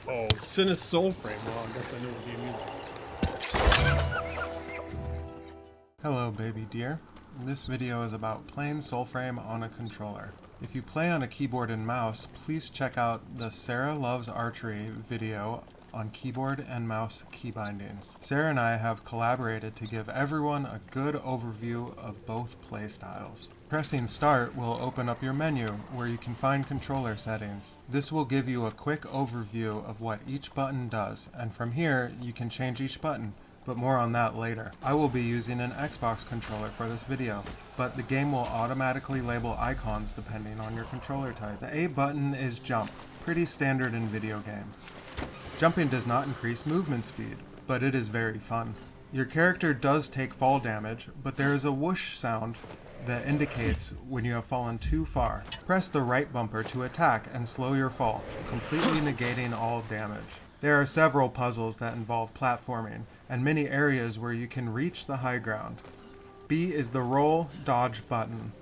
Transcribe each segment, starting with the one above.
Oh, send a Soulframe. Well, I guess I know what game you like. Hello baby dear. This video is about playing Soulframe on a controller. If you play on a keyboard and mouse, please check out the Sarah Loves Archery video on keyboard and mouse key bindings. Sarah and I have collaborated to give everyone a good overview of both playstyles. Pressing start will open up your menu where you can find controller settings. This will give you a quick overview of what each button does, and from here you can change each button, but more on that later. I will be using an Xbox controller for this video, but the game will automatically label icons depending on your controller type. The A button is jump, pretty standard in video games. Jumping does not increase movement speed, but it is very fun. Your character does take fall damage, but there is a whoosh sound that indicates when you have fallen too far. Press the right bumper to attack and slow your fall, completely negating all damage. There are several puzzles that involve platforming, and many areas where you can reach the high ground. B is the roll dodge button.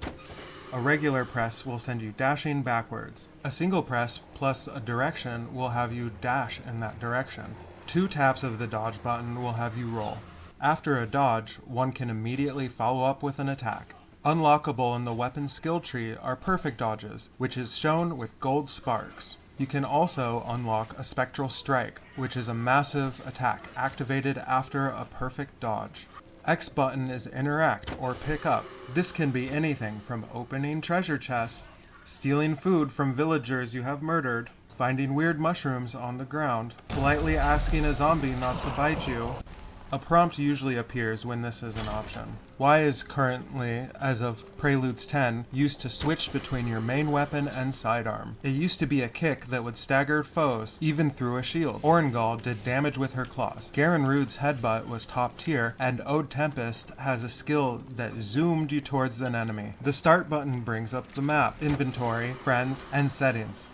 A regular press will send you dashing backwards. A single press plus a direction will have you dash in that direction. 2 taps of the dodge button will have you roll. After a dodge, one can immediately follow up with an attack. Unlockable in the weapon skill tree are perfect dodges, which is shown with gold sparks. You can also unlock a spectral strike, which is a massive attack activated after a perfect dodge. X button is interact or pick up. This can be anything from opening treasure chests, stealing food from villagers you have murdered, finding weird mushrooms on the ground, politely asking a zombie not to bite you. A prompt usually appears when this is an option. Y is currently, as of Preludes 10, used to switch between your main weapon and sidearm. It used to be a kick that would stagger foes, even through a shield. Orengal did damage with her claws. Garen Rude's headbutt was top tier, and Ode Tempest has a skill that zoomed you towards an enemy. The start button brings up the map, inventory, friends, and settings.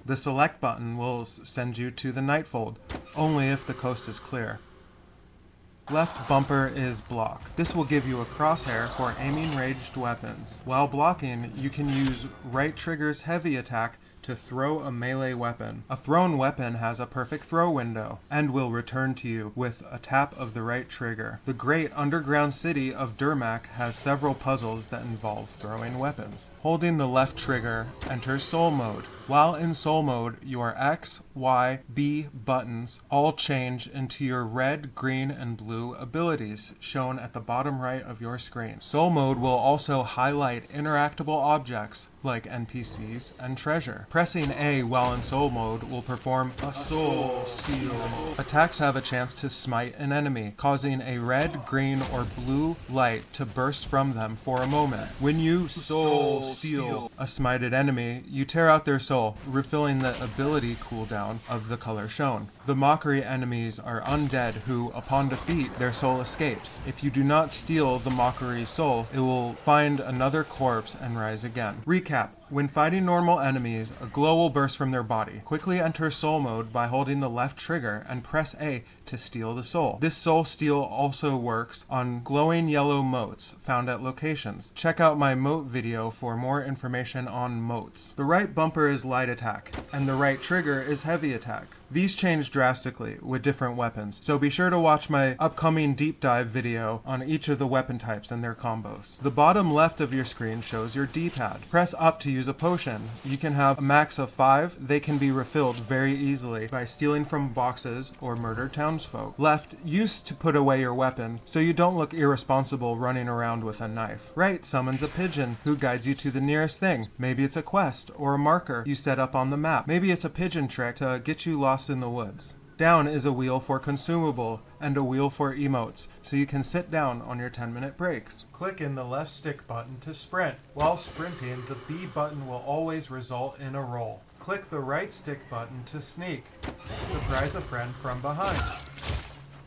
The select button will send you to the Nightfold, only if the coast is clear. Left bumper is block. This will give you a crosshair for aiming ranged weapons. While blocking, you can use right trigger's heavy attack to throw a melee weapon. A thrown weapon has a perfect throw window, and will return to you with a tap of the right trigger. The great underground city of Durmak has several puzzles that involve throwing weapons. Holding the left trigger enters Soul Mode. While in Soul Mode, your X, Y, B buttons all change into your red, green, and blue abilities, shown at the bottom right of your screen. Soul Mode will also highlight interactable objects like NPCs and treasure. Pressing A while in Soul Mode will perform a Soul Steal. Attacks have a chance to smite an enemy, causing a red, green, or blue light to burst from them for a moment. When you Soul Steal a smited enemy, you tear out their soul, refilling the ability cooldown of the color shown. The Mockery enemies are undead who, upon defeat, their soul escapes. If you do not steal the Mockery's soul, it will find another corpse and rise again. Recap. When fighting normal enemies, a glow will burst from their body. Quickly enter Soul Mode by holding the left trigger and press A to steal the soul. This soul steal also works on glowing yellow motes found at locations. Check out my mote video for more information on motes. The right bumper is light attack, and the right trigger is heavy attack. These change drastically with different weapons, so be sure to watch my upcoming deep dive video on each of the weapon types and their combos. The bottom left of your screen shows your D-pad. Press up to use a potion. You can have a max of 5. They can be refilled very easily by stealing from boxes or murdered townsfolk. Left, used to put away your weapon, so you don't look irresponsible running around with a knife. Right summons a pigeon who guides you to the nearest thing. Maybe it's a quest or a marker you set up on the map. Maybe it's a pigeon trick to get you lost in the woods. Down is a wheel for consumable and a wheel for emotes, so you can sit down on your 10-minute breaks. Click in the left stick button to sprint. While sprinting, the B button will always result in a roll. Click the right stick button to sneak. Surprise a friend from behind.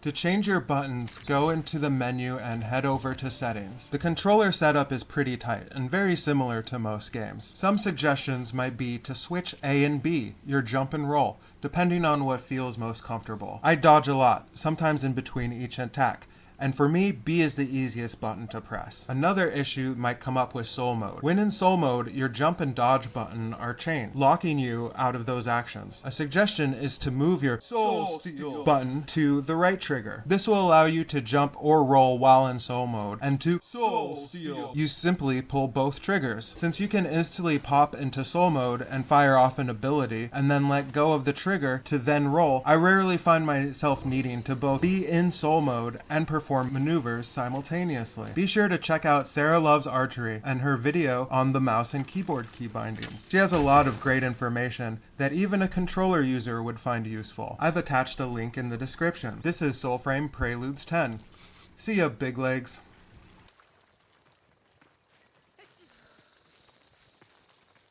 To change your buttons, go into the menu and head over to settings. The controller setup is pretty tight and very similar to most games. Some suggestions might be to switch A and B, your jump and roll, depending on what feels most comfortable. I dodge a lot, sometimes in between each attack, and for me, B is the easiest button to press. Another issue might come up with soul mode. When in soul mode, your jump and dodge button are chained, locking you out of those actions. A suggestion is to move your Soul Steal button to the right trigger. This will allow you to jump or roll while in soul mode, and to Soul Steal, you simply pull both triggers. Since you can instantly pop into soul mode and fire off an ability, and then let go of the trigger to then roll, I rarely find myself needing to both be in soul mode and perform maneuvers simultaneously. Be sure to check out Sarah Loves Archery and her video on the mouse and keyboard key bindings. She has a lot of great information that even a controller user would find useful. I've attached a link in the description. This is Soulframe Preludes 10. See ya, big legs.